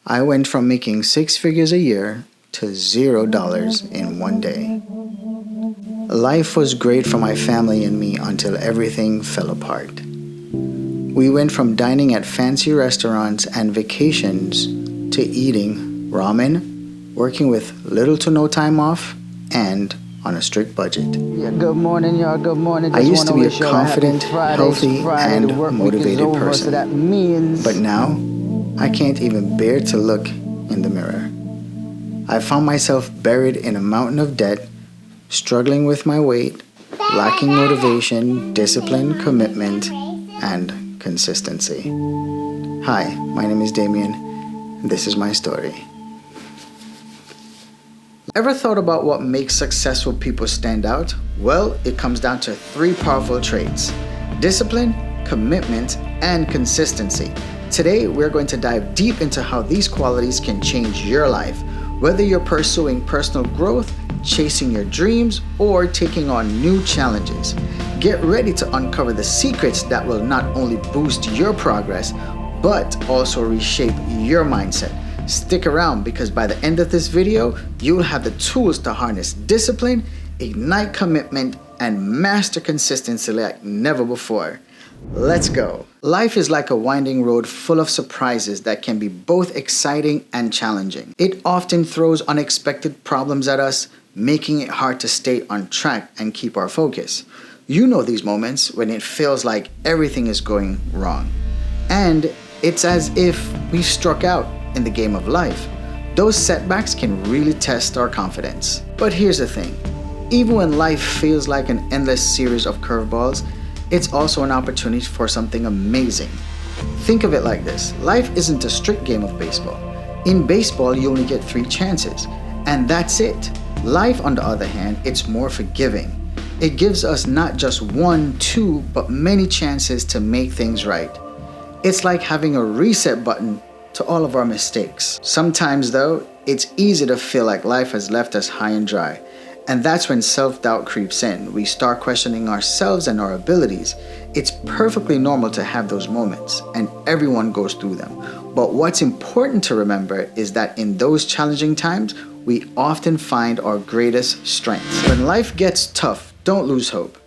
I went from making six figures a year to $0 in one day. Life was great for my family and me until everything fell apart. We went from dining at fancy restaurants and vacations to eating ramen, working with little to no time off, and on a strict budget. Yeah, good morning, y'all. Good morning. I used to be a confident, healthy, and motivated person. But now, I can't even bear to look in the mirror. I found myself buried in a mountain of debt, struggling with my weight, lacking motivation, discipline, commitment, and consistency. Hi, my name is Damien, and this is my story. Ever thought about what makes successful people stand out? Well, it comes down to three powerful traits: discipline, commitment, and consistency. Today, we're going to dive deep into how these qualities can change your life, whether you're pursuing personal growth, chasing your dreams, or taking on new challenges. Get ready to uncover the secrets that will not only boost your progress, but also reshape your mindset. Stick around because by the end of this video, you'll have the tools to harness discipline, ignite commitment, and master consistency like never before. Let's go. Life is like a winding road full of surprises that can be both exciting and challenging. It often throws unexpected problems at us, making it hard to stay on track and keep our focus. You know these moments when it feels like everything is going wrong. And it's as if we've struck out in the game of life. Those setbacks can really test our confidence. But here's the thing, even when life feels like an endless series of curveballs, it's also an opportunity for something amazing. Think of it like this, life isn't a strict game of baseball. In baseball, you only get 3 chances, and that's it. Life, on the other hand, it's more forgiving. It gives us not just 1, 2, but many chances to make things right. It's like having a reset button to all of our mistakes. Sometimes though, it's easy to feel like life has left us high and dry. And that's when self-doubt creeps in. We start questioning ourselves and our abilities. It's perfectly normal to have those moments, and everyone goes through them. But what's important to remember is that in those challenging times, we often find our greatest strengths. When life gets tough, don't lose hope.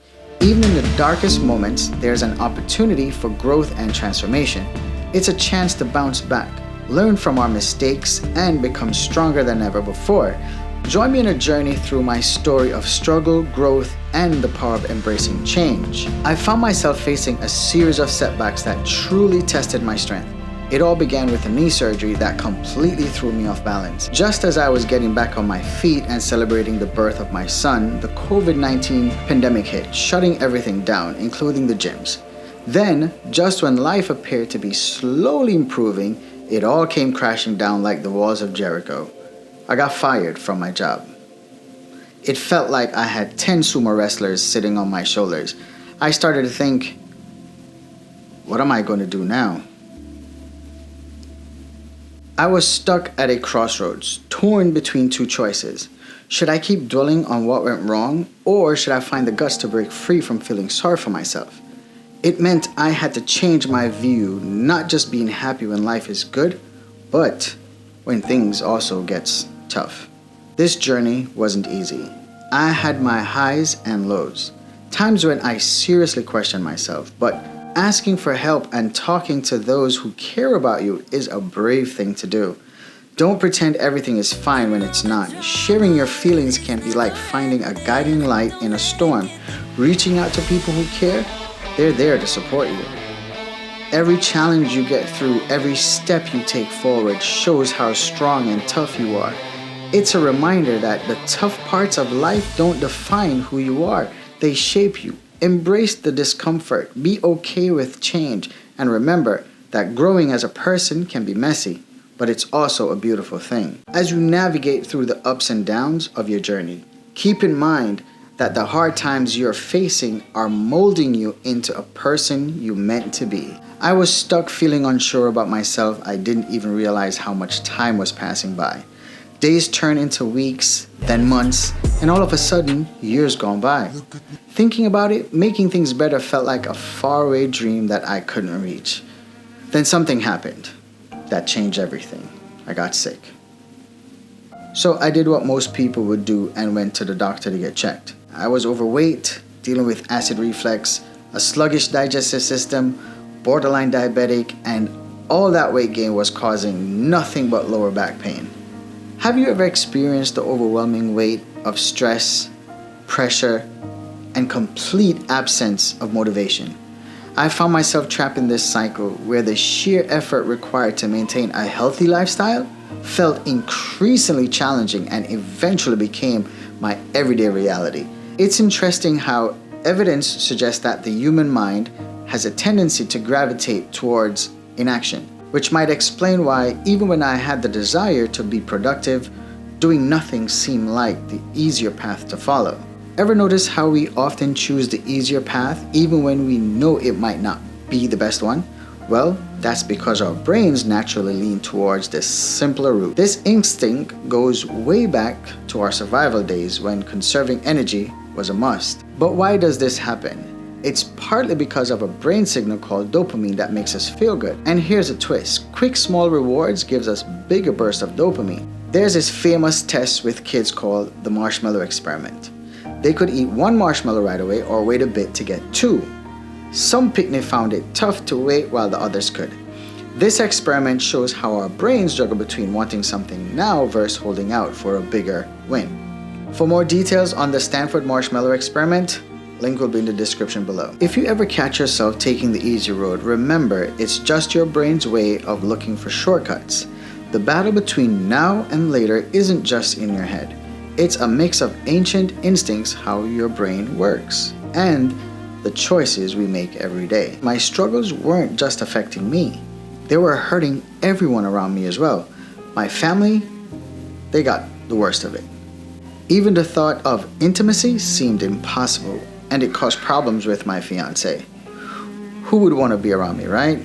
Even in the darkest moments, there's an opportunity for growth and transformation. It's a chance to bounce back, learn from our mistakes, and become stronger than ever before. Join me in a journey through my story of struggle, growth, and the power of embracing change. I found myself facing a series of setbacks that truly tested my strength. It all began with a knee surgery that completely threw me off balance. Just as I was getting back on my feet and celebrating the birth of my son, the COVID-19 pandemic hit, shutting everything down, including the gyms. Then, just when life appeared to be slowly improving, it all came crashing down like the walls of Jericho. I got fired from my job. It felt like I had 10 sumo wrestlers sitting on my shoulders. I started to think, what am I going to do now? I was stuck at a crossroads, torn between 2 choices. Should I keep dwelling on what went wrong, or should I find the guts to break free from feeling sorry for myself? It meant I had to change my view, not just being happy when life is good, but when things also gets tough. This journey wasn't easy. I had my highs and lows, times when I seriously questioned myself, but asking for help and talking to those who care about you is a brave thing to do. Don't pretend everything is fine when it's not. Sharing your feelings can be like finding a guiding light in a storm. Reaching out to people who care, they're there to support you. Every challenge you get through, every step you take forward shows how strong and tough you are. It's a reminder that the tough parts of life don't define who you are. They shape you. Embrace the discomfort. Be okay with change. And remember that growing as a person can be messy, but it's also a beautiful thing. As you navigate through the ups and downs of your journey, keep in mind that the hard times you're facing are molding you into a person you meant to be. I was stuck feeling unsure about myself. I didn't even realize how much time was passing by. Days turned into weeks, then months, and all of a sudden, years gone by. Thinking about it, making things better felt like a faraway dream that I couldn't reach. Then something happened that changed everything. I got sick. So I did what most people would do and went to the doctor to get checked. I was overweight, dealing with acid reflux, a sluggish digestive system, borderline diabetic, and all that weight gain was causing nothing but lower back pain. Have you ever experienced the overwhelming weight of stress, pressure, and complete absence of motivation? I found myself trapped in this cycle where the sheer effort required to maintain a healthy lifestyle felt increasingly challenging and eventually became my everyday reality. It's interesting how evidence suggests that the human mind has a tendency to gravitate towards inaction, which might explain why, even when I had the desire to be productive, doing nothing seemed like the easier path to follow. Ever notice how we often choose the easier path even when we know it might not be the best one? Well, that's because our brains naturally lean towards this simpler route. This instinct goes way back to our survival days when conserving energy was a must. But why does this happen? It's partly because of a brain signal called dopamine that makes us feel good. And here's a twist. Quick small rewards gives us bigger bursts of dopamine. There's this famous test with kids called the marshmallow experiment. They could eat one marshmallow right away or wait a bit to get two. Some picnic found it tough to wait while the others could. This experiment shows how our brains juggle between wanting something now versus holding out for a bigger win. For more details on the Stanford marshmallow experiment, link will be in the description below. If you ever catch yourself taking the easy road, remember it's just your brain's way of looking for shortcuts. The battle between now and later isn't just in your head. It's a mix of ancient instincts, how your brain works, and the choices we make every day. My struggles weren't just affecting me. They were hurting everyone around me as well. My family, they got the worst of it. Even the thought of intimacy seemed impossible, and it caused problems with my fiance. Who would want to be around me, right?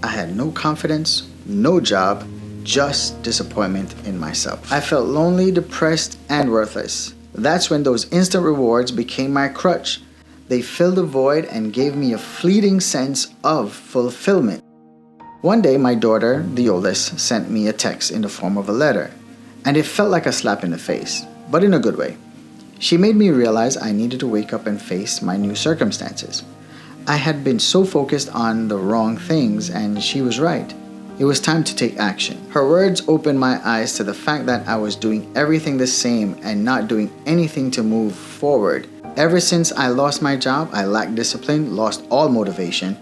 I had no confidence, no job, just disappointment in myself. I felt lonely, depressed, and worthless. That's when those instant rewards became my crutch. They filled the void and gave me a fleeting sense of fulfillment. One day, my daughter, the oldest, sent me a text in the form of a letter, and it felt like a slap in the face, but in a good way. She made me realize I needed to wake up and face my new circumstances. I had been so focused on the wrong things, and she was right. It was time to take action. Her words opened my eyes to the fact that I was doing everything the same and not doing anything to move forward. Ever since I lost my job, I lacked discipline, lost all motivation.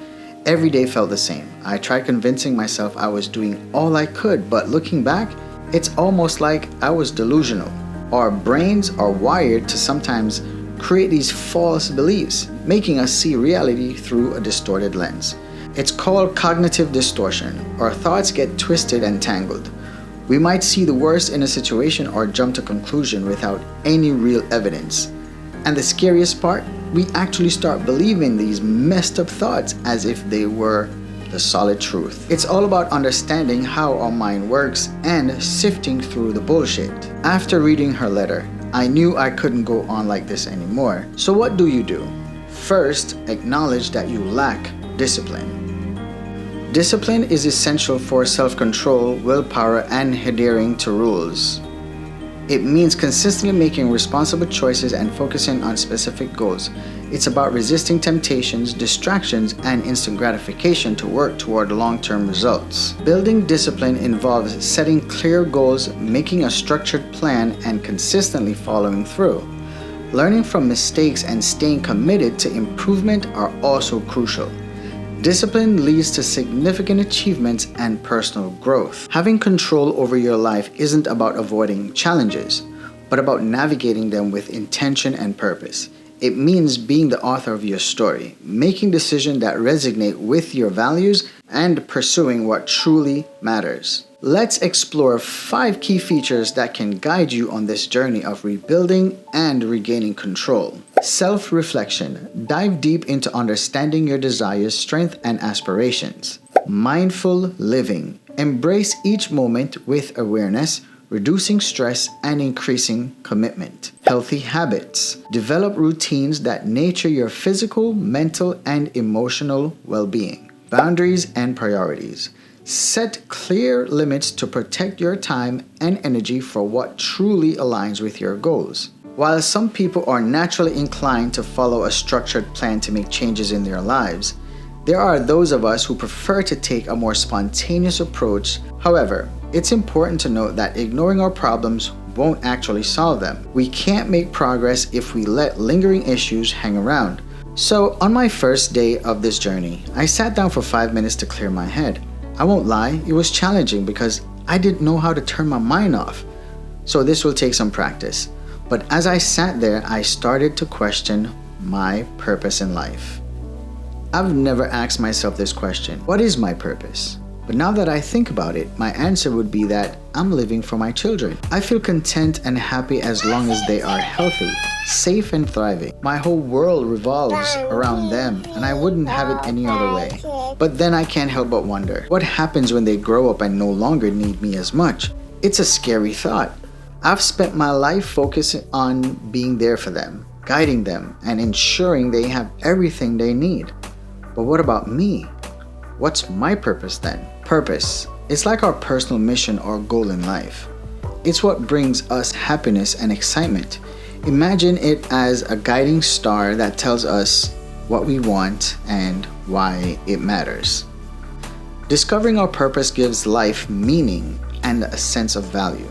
Every day felt the same. I tried convincing myself I was doing all I could, but looking back, it's almost like I was delusional. Our brains are wired to sometimes create these false beliefs, making us see reality through a distorted lens. It's called cognitive distortion. Our thoughts get twisted and tangled. We might see the worst in a situation or jump to conclusion without any real evidence. And the scariest part, we actually start believing these messed up thoughts as if they were the solid truth. It's all about understanding how our mind works and sifting through the bullshit. After reading her letter, I knew I couldn't go on like this anymore. So what do? First, acknowledge that you lack discipline. Discipline is essential for self-control, willpower, and adhering to rules. It means consistently making responsible choices and focusing on specific goals. It's about resisting temptations, distractions, and instant gratification to work toward long-term results. Building discipline involves setting clear goals, making a structured plan, and consistently following through. Learning from mistakes and staying committed to improvement are also crucial. Discipline leads to significant achievements and personal growth. Having control over your life isn't about avoiding challenges, but about navigating them with intention and purpose. It means being the author of your story, making decisions that resonate with your values, and pursuing what truly matters. Let's explore 5 key features that can guide you on this journey of rebuilding and regaining control. Self-reflection. Dive deep into understanding your desires, strengths, and aspirations. Mindful living. Embrace each moment with awareness, reducing stress and increasing commitment. Healthy habits. Develop routines that nurture your physical, mental, and emotional well-being. Boundaries and priorities. Set clear limits to protect your time and energy for what truly aligns with your goals. While some people are naturally inclined to follow a structured plan to make changes in their lives, there are those of us who prefer to take a more spontaneous approach. However, it's important to note that ignoring our problems won't actually solve them. We can't make progress if we let lingering issues hang around. So, on my first day of this journey, I sat down for 5 minutes to clear my head. I won't lie, it was challenging because I didn't know how to turn my mind off. So this will take some practice. But as I sat there, I started to question my purpose in life. I've never asked myself this question: what is my purpose? But now that I think about it, my answer would be that I'm living for my children. I feel content and happy as long as they are healthy, safe and thriving. My whole world revolves around them, and I wouldn't have it any other way. But then I can't help but wonder, what happens when they grow up and no longer need me as much? It's a scary thought. I've spent my life focusing on being there for them, guiding them, and ensuring they have everything they need. But what about me? What's my purpose then? Purpose. It's like our personal mission or goal in life. It's what brings us happiness and excitement. Imagine it as a guiding star that tells us what we want and why it matters. Discovering our purpose gives life meaning and a sense of value.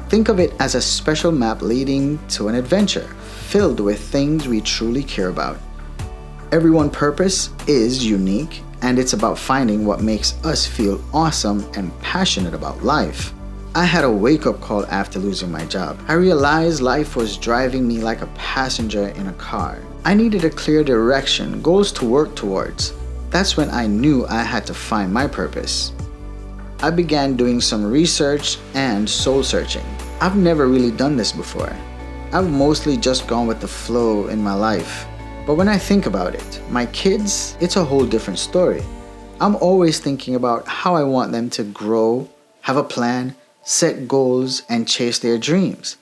Think of it as a special map leading to an adventure filled with things we truly care about. Everyone's purpose is unique, and it's about finding what makes us feel awesome and passionate about life. I had a wake-up call after losing my job. I realized life was driving me like a passenger in a car. I needed a clear direction, goals to work towards. That's when I knew I had to find my purpose. I began doing some research and soul searching. I've never really done this before. I've mostly just gone with the flow in my life. But when I think about it, my kids, it's a whole different story. I'm always thinking about how I want them to grow, have a plan, set goals, and chase their dreams.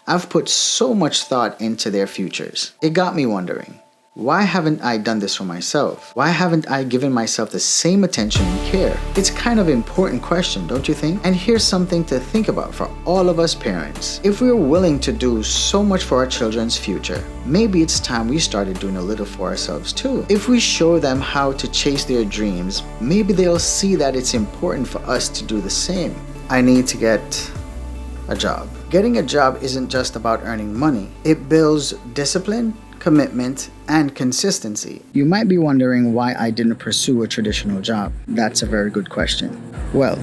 I've put so much thought into their futures. It got me wondering, why haven't I done this for myself? Why haven't I given myself the same attention and care? It's kind of an important question, don't you think? And here's something to think about for all of us parents. If we're willing to do so much for our children's future, maybe it's time we started doing a little for ourselves too. If we show them how to chase their dreams, maybe they'll see that it's important for us to do the same. I need to get a job. Getting a job isn't just about earning money. It builds discipline, commitment, and consistency. You might be wondering why I didn't pursue a traditional job. That's a very good question. Well,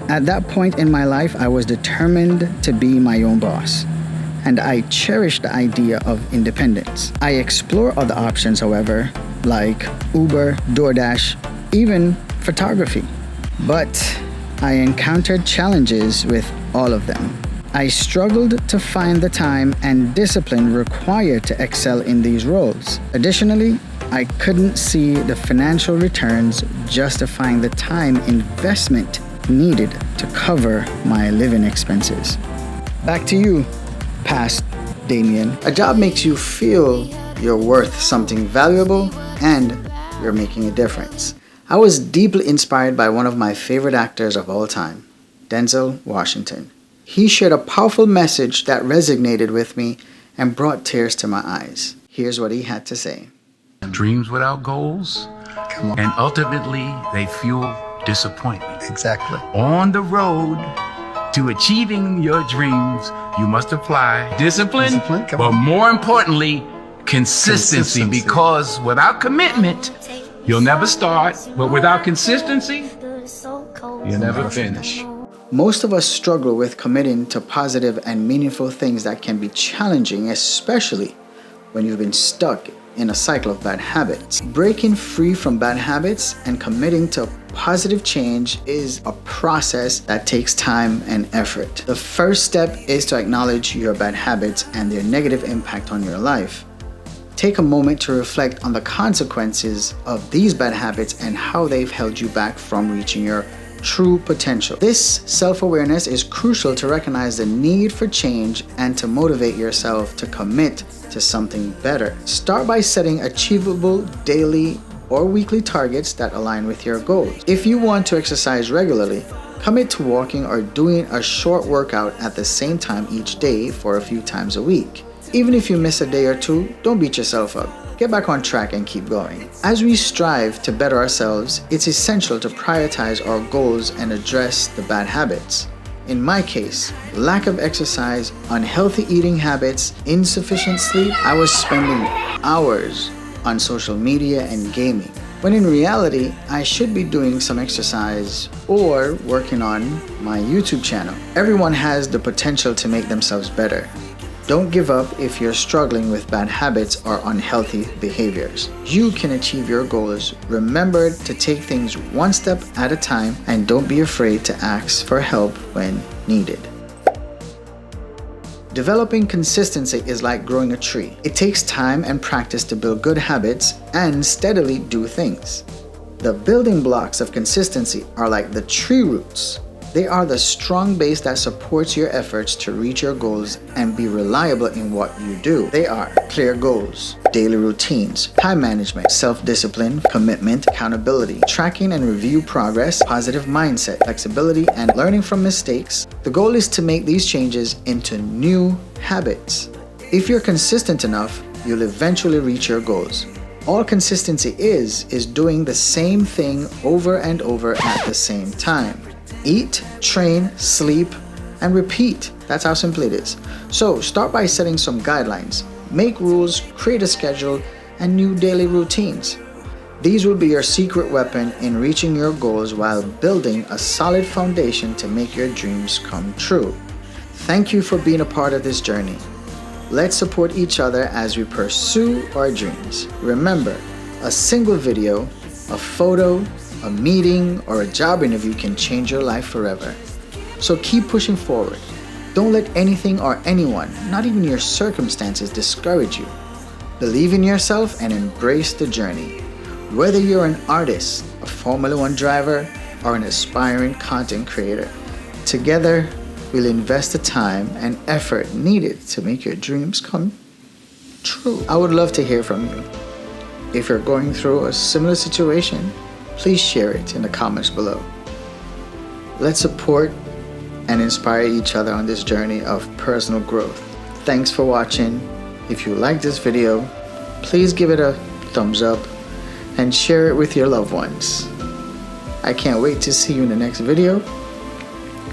at that point in my life, I was determined to be my own boss, and I cherished the idea of independence. I explore other options, however, like Uber, DoorDash, even photography. But I encountered challenges with all of them. I struggled to find the time and discipline required to excel in these roles. Additionally, I couldn't see the financial returns justifying the time investment needed to cover my living expenses. Back to you, past Damien. A job makes you feel you're worth something valuable and you're making a difference. I was deeply inspired by one of my favorite actors of all time, Denzel Washington. He shared a powerful message that resonated with me and brought tears to my eyes. Here's what he had to say. Dreams without goals, and ultimately they fuel disappointment. Exactly. On the road to achieving your dreams, you must apply discipline, but more importantly, consistency. Because without commitment, you'll never start, but without consistency, you'll never finish. Most of us struggle with committing to positive and meaningful things that can be challenging, especially when you've been stuck in a cycle of bad habits. Breaking free from bad habits and committing to positive change is a process that takes time and effort. The first step is to acknowledge your bad habits and their negative impact on your life. Take a moment to reflect on the consequences of these bad habits and how they've held you back from reaching your true potential. This self-awareness is crucial to recognize the need for change and to motivate yourself to commit to something better. Start by setting achievable daily or weekly targets that align with your goals. If you want to exercise regularly, commit to walking or doing a short workout at the same time each day for a few times a week. Even if you miss a day or two, don't beat yourself up. Get back on track and keep going. As we strive to better ourselves, it's essential to prioritize our goals and address the bad habits. In my case, lack of exercise, unhealthy eating habits, insufficient sleep, I was spending hours on social media and gaming, when in reality, I should be doing some exercise or working on my YouTube channel. Everyone has the potential to make themselves better. Don't give up if you're struggling with bad habits or unhealthy behaviors. You can achieve your goals. Remember to take things one step at a time and don't be afraid to ask for help when needed. Developing consistency is like growing a tree. It takes time and practice to build good habits and steadily do things. The building blocks of consistency are like the tree roots. They are the strong base that supports your efforts to reach your goals and be reliable in what you do. They are clear goals, daily routines, time management, self-discipline, commitment, accountability, tracking and review progress, positive mindset, flexibility, and learning from mistakes. The goal is to make these changes into new habits. If you're consistent enough, you'll eventually reach your goals. All consistency is doing the same thing over and over at the same time. Eat, train, sleep, and repeat. That's how simple it is. So start by setting some guidelines. Make rules, create a schedule, and new daily routines. These will be your secret weapon in reaching your goals while building a solid foundation to make your dreams come true. Thank you for being a part of this journey. Let's support each other as we pursue our dreams. Remember, a single video, a photo, a meeting, or a job interview can change your life forever. So keep pushing forward. Don't let anything or anyone, not even your circumstances, discourage you. Believe in yourself and embrace the journey. Whether you're an artist, a Formula One driver, or an aspiring content creator, together we'll invest the time and effort needed to make your dreams come true. I would love to hear from you. If you're going through a similar situation, please share it in the comments below. Let's support and inspire each other on this journey of personal growth. Thanks for watching. If you like this video, please give it a thumbs up and share it with your loved ones. I can't wait to see you in the next video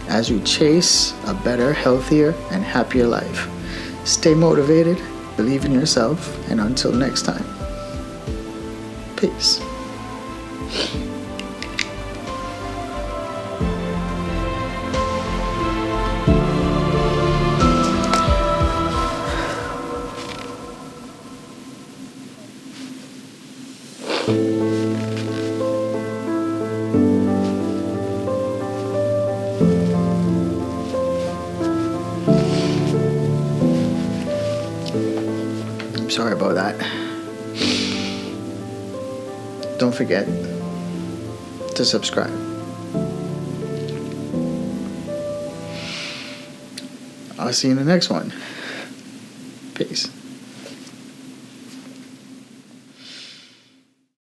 as we chase a better, healthier, and happier life. Stay motivated, believe in yourself, and until next time, peace. I'm sorry about that. Don't forget to subscribe. I'll see you in the next one. Peace.